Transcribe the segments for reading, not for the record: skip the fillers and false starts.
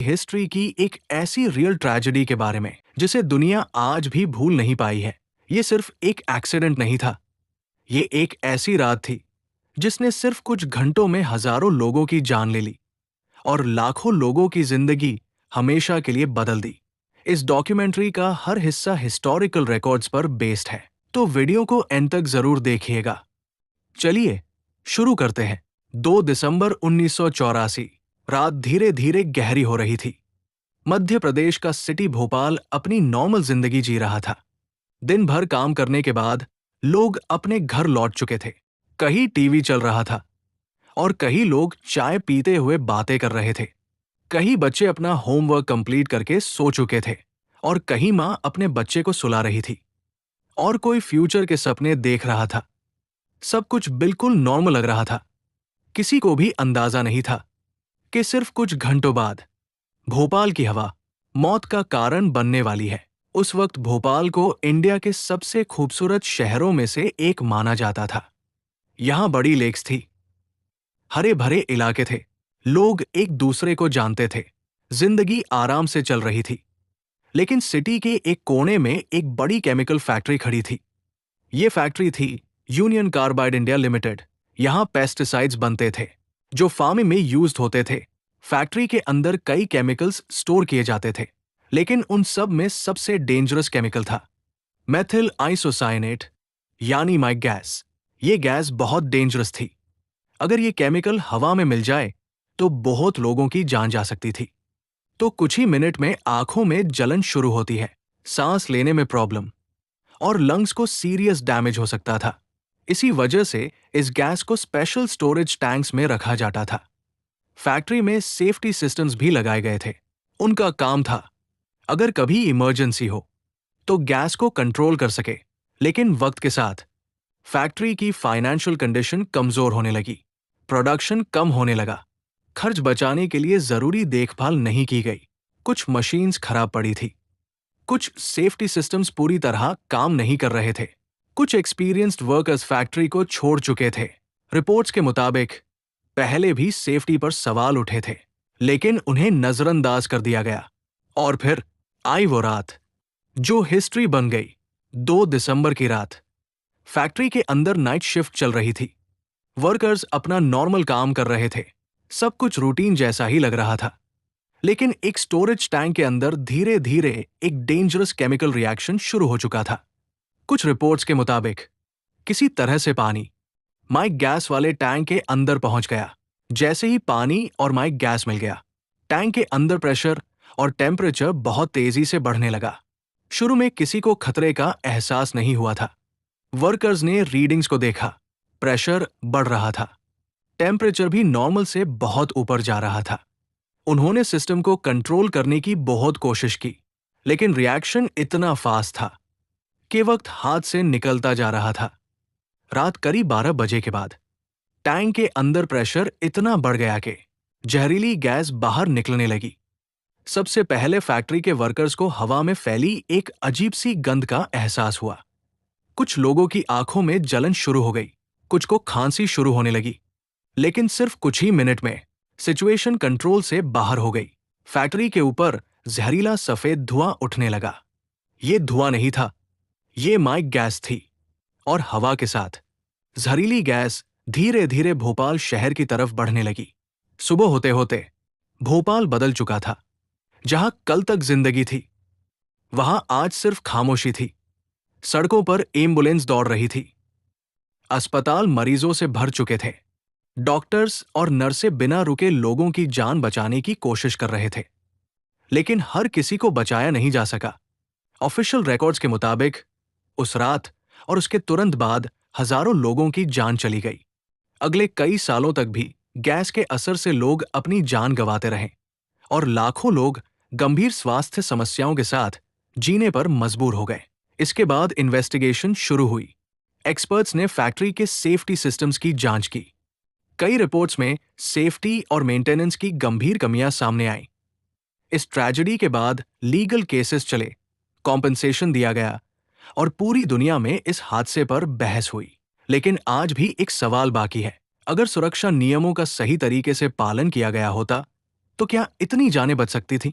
History की एक ऐसी रियल ट्रेजेडी के बारे में जिसे दुनिया आज भी भूल नहीं पाई है। ये सिर्फ एक एक्सीडेंट नहीं था, ये एक ऐसी रात थी जिसने सिर्फ कुछ घंटों में हजारों लोगों की जान ले ली और लाखों लोगों की जिंदगी हमेशा के लिए बदल दी। इस डॉक्यूमेंट्री का हर हिस्सा हिस्टोरिकल रिकॉर्ड्स पर बेस्ड है, तो वीडियो को एंड तक जरूर देखिएगा। चलिए शुरू करते हैं। 2 दिसंबर 1984, रात धीरे धीरे गहरी हो रही थी। मध्य प्रदेश का सिटी भोपाल अपनी नॉर्मल जिंदगी जी रहा था। दिन भर काम करने के बाद लोग अपने घर लौट चुके थे। कहीं टीवी चल रहा था और कहीं लोग चाय पीते हुए बातें कर रहे थे। कहीं बच्चे अपना होमवर्क कंप्लीट करके सो चुके थे और कहीं माँ अपने बच्चे को सुला रही थी और कोई फ्यूचर के सपने देख रहा था। सब कुछ बिल्कुल नॉर्मल लग रहा था। किसी को भी अंदाजा नहीं था कि सिर्फ कुछ घंटों बाद भोपाल की हवा मौत का कारण बनने वाली है। उस वक्त भोपाल को इंडिया के सबसे खूबसूरत शहरों में से एक माना जाता था। यहां बड़ी लेक्स थी, हरे भरे इलाके थे, लोग एक दूसरे को जानते थे, जिंदगी आराम से चल रही थी। लेकिन सिटी के एक कोने में एक बड़ी केमिकल फैक्ट्री खड़ी थी। ये फैक्ट्री थी यूनियन कार्बाइड इंडिया लिमिटेड। यहां पेस्टिसाइड्स बनते थे जो फार्मिंग में यूज्ड होते थे। फैक्ट्री के अंदर कई केमिकल्स स्टोर किए जाते थे, लेकिन उन सब में सबसे डेंजरस केमिकल था मेथिल आइसोसाइनेट, यानी माइक गैस। ये गैस बहुत डेंजरस थी। अगर ये केमिकल हवा में मिल जाए तो बहुत लोगों की जान जा सकती थी। तो कुछ ही मिनट में आंखों में जलन शुरू होती है, सांस लेने में प्रॉब्लम और लंग्स को सीरियस डैमेज हो सकता था। इसी वजह से इस गैस को स्पेशल स्टोरेज टैंक्स में रखा जाता था। फैक्ट्री में सेफ्टी सिस्टम्स भी लगाए गए थे। उनका काम था अगर कभी इमरजेंसी हो तो गैस को कंट्रोल कर सके। लेकिन वक्त के साथ फैक्ट्री की फाइनेंशियल कंडीशन कमजोर होने लगी, प्रोडक्शन कम होने लगा। खर्च बचाने के लिए जरूरी देखभाल नहीं की गई। कुछ मशीन्स खराब पड़ी थी, कुछ सेफ्टी सिस्टम्स पूरी तरह काम नहीं कर रहे थे, कुछ एक्सपीरियंस्ड वर्कर्स फैक्ट्री को छोड़ चुके थे। रिपोर्ट्स के मुताबिक पहले भी सेफ्टी पर सवाल उठे थे, लेकिन उन्हें नजरअंदाज कर दिया गया। और फिर आई वो रात जो हिस्ट्री बन गई। 2 दिसंबर की रात फैक्ट्री के अंदर नाइट शिफ्ट चल रही थी। वर्कर्स अपना नॉर्मल काम कर रहे थे, सब कुछ रूटीन जैसा ही लग रहा था। लेकिन एक स्टोरेज टैंक के अंदर धीरे धीरे एक डेंजरस केमिकल रिएक्शन शुरू हो चुका था। कुछ रिपोर्ट्स के मुताबिक किसी तरह से पानी माइक गैस वाले टैंक के अंदर पहुंच गया। जैसे ही पानी और माइक गैस मिल गया, टैंक के अंदर प्रेशर और टेम्परेचर बहुत तेजी से बढ़ने लगा। शुरू में किसी को खतरे का एहसास नहीं हुआ था। वर्कर्स ने रीडिंग्स को देखा, प्रेशर बढ़ रहा था, टेम्परेचर भी नॉर्मल से बहुत ऊपर जा रहा था। उन्होंने सिस्टम को कंट्रोल करने की बहुत कोशिश की, लेकिन रिएक्शन इतना फास्ट था कि वक्त हाथ से निकलता जा रहा था। रात करीब 12 बजे के बाद टैंक के अंदर प्रेशर इतना बढ़ गया कि जहरीली गैस बाहर निकलने लगी। सबसे पहले फैक्ट्री के वर्कर्स को हवा में फैली एक अजीब सी गंध का एहसास हुआ। कुछ लोगों की आंखों में जलन शुरू हो गई, कुछ को खांसी शुरू होने लगी। लेकिन सिर्फ कुछ ही मिनट में सिचुएशन कंट्रोल से बाहर हो गई। फैक्ट्री के ऊपर जहरीला सफेद धुआं उठने लगा। ये धुआं नहीं था, ये माइक गैस थी। और हवा के साथ जहरीली गैस धीरे धीरे भोपाल शहर की तरफ बढ़ने लगी। सुबह होते होते भोपाल बदल चुका था। जहां कल तक जिंदगी थी, वहां आज सिर्फ खामोशी थी। सड़कों पर एम्बुलेंस दौड़ रही थी, अस्पताल मरीजों से भर चुके थे, डॉक्टर्स और नर्सें बिना रुके लोगों की जान बचाने की कोशिश कर रहे थे। लेकिन हर किसी को बचाया नहीं जा सका। ऑफिशियल रिकॉर्ड्स के मुताबिक उस रात और उसके तुरंत बाद हजारों लोगों की जान चली गई। अगले कई सालों तक भी गैस के असर से लोग अपनी जान गंवाते रहे और लाखों लोग गंभीर स्वास्थ्य समस्याओं के साथ जीने पर मजबूर हो गए। इसके बाद इन्वेस्टिगेशन शुरू हुई। एक्सपर्ट्स ने फैक्ट्री के सेफ्टी सिस्टम्स की जांच की। कई रिपोर्ट्स में सेफ्टी और मेंटेनेंस की गंभीर कमियां सामने आईं। इस ट्रेजेडी के बाद लीगल केसेस चले, कॉम्पनसेशन दिया गया और पूरी दुनिया में इस हादसे पर बहस हुई। लेकिन आज भी एक सवाल बाकी है, अगर सुरक्षा नियमों का सही तरीके से पालन किया गया होता तो क्या इतनी जानें बच सकती थी?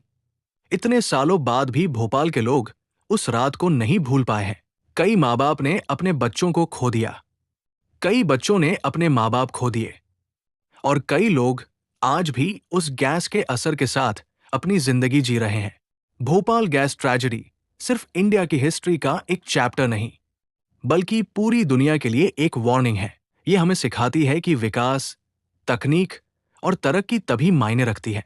इतने सालों बाद भी भोपाल के लोग उस रात को नहीं भूल पाए हैं। कई माँ बाप ने अपने बच्चों को खो दिया, कई बच्चों ने अपने माँ बाप खो दिए, और कई लोग आज भी उस गैस के असर के साथ अपनी जिंदगी जी रहे हैं। भोपाल गैस ट्रेजेडी सिर्फ इंडिया की हिस्ट्री का एक चैप्टर नहीं, बल्कि पूरी दुनिया के लिए एक वार्निंग है। ये हमें सिखाती है कि विकास, तकनीक और तरक्की तभी मायने रखती है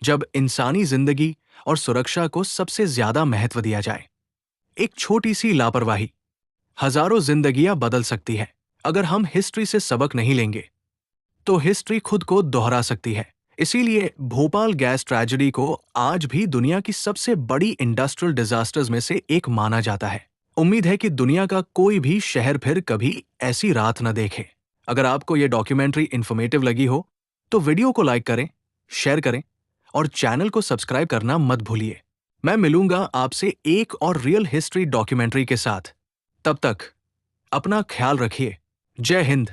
जब इंसानी जिंदगी और सुरक्षा को सबसे ज्यादा महत्व दिया जाए। एक छोटी सी लापरवाही हजारों जिंदगियां बदल सकती है। अगर हम हिस्ट्री से सबक नहीं लेंगे तो हिस्ट्री खुद को दोहरा सकती है। इसीलिए भोपाल गैस ट्रेजेडी को आज भी दुनिया की सबसे बड़ी इंडस्ट्रियल डिजास्टर्स में से एक माना जाता है। उम्मीद है कि दुनिया का कोई भी शहर फिर कभी ऐसी रात न देखे। अगर आपको यह डॉक्यूमेंट्री इंफॉर्मेटिव लगी हो तो वीडियो को लाइक करें, शेयर करें और चैनल को सब्सक्राइब करना मत भूलिए। मैं मिलूंगा आपसे एक और रियल हिस्ट्री डॉक्यूमेंट्री के साथ। तब तक अपना ख्याल रखिए। जय हिंद।